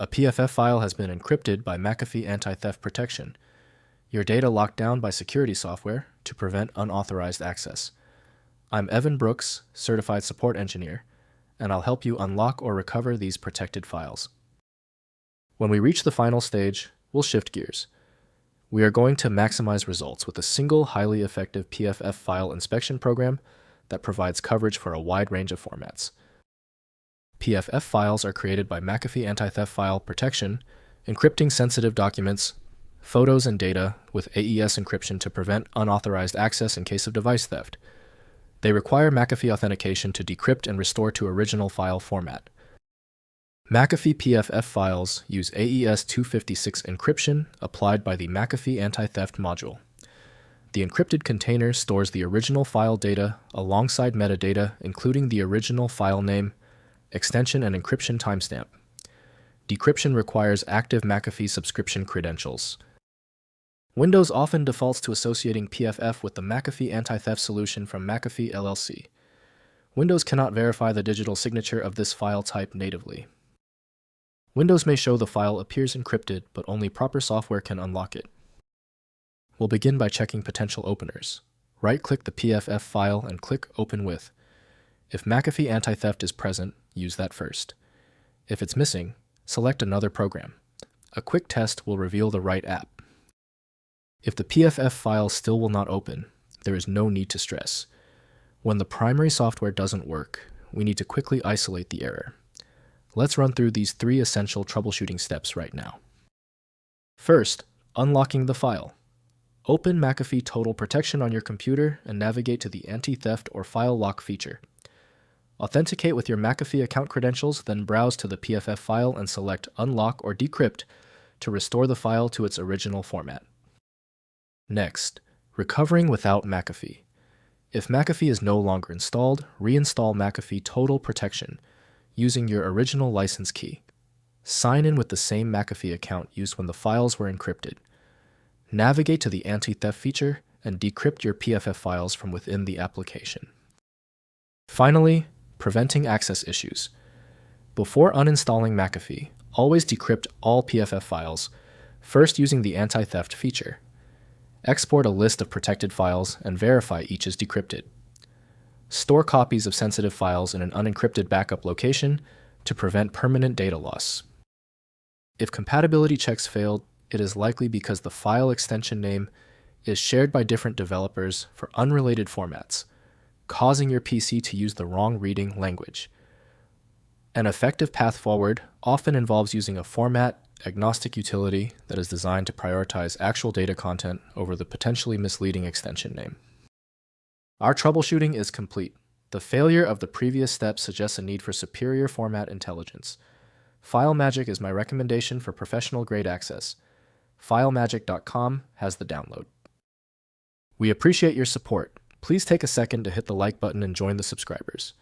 A PFF file has been encrypted by McAfee Anti-Theft Protection. Your data locked down by security software to prevent unauthorized access. I'm Evan Brooks, Certified Support Engineer, and I'll help you unlock or recover these protected files. When we reach the final stage, we'll shift gears. We are going to maximize results with a single highly effective PFF file inspection program that provides coverage for a wide range of formats. PFF files are created by McAfee Anti-Theft File Protection, encrypting sensitive documents, photos, and data with AES encryption to prevent unauthorized access in case of device theft. They require McAfee authentication to decrypt and restore to original file format. McAfee PFF files use AES 256 encryption applied by the McAfee Anti-Theft module. The encrypted container stores the original file data alongside metadata, including the original file name, extension, and encryption timestamp. Decryption requires active McAfee subscription credentials. Windows often defaults to associating PFF with the McAfee Anti-Theft solution from McAfee LLC. Windows cannot verify the digital signature of this file type natively. Windows may show the file appears encrypted, but only proper software can unlock it. We'll begin by checking potential openers. Right-click the PFF file and click Open With. If McAfee Anti-Theft is present, use that first. If it's missing, select another program. A quick test will reveal the right app. If the PFF file still will not open, there is no need to stress. When the primary software doesn't work, we need to quickly isolate the error. Let's run through these 3 essential troubleshooting steps right now. First, unlocking the file. Open McAfee Total Protection on your computer and navigate to the Anti-Theft or File Lock feature. Authenticate with your McAfee account credentials, then browse to the PFF file and select Unlock or Decrypt to restore the file to its original format. Next, recovering without McAfee. If McAfee is no longer installed, reinstall McAfee Total Protection using your original license key. Sign in with the same McAfee account used when the files were encrypted. Navigate to the Anti-Theft feature and decrypt your PFF files from within the application. Finally, preventing access issues. Before uninstalling McAfee, always decrypt all PFF files, first using the Anti-Theft feature. Export a list of protected files and verify each is decrypted. Store copies of sensitive files in an unencrypted backup location to prevent permanent data loss. If compatibility checks failed, it is likely because the file extension name is shared by different developers for unrelated formats, causing your PC to use the wrong reading language. An effective path forward often involves using a format-agnostic utility that is designed to prioritize actual data content over the potentially misleading extension name. Our troubleshooting is complete. The failure of the previous steps suggests a need for superior format intelligence. FileMagick is my recommendation for professional-grade access. FileMagick.com has the download. We appreciate your support. Please take a second to hit the like button and join the subscribers.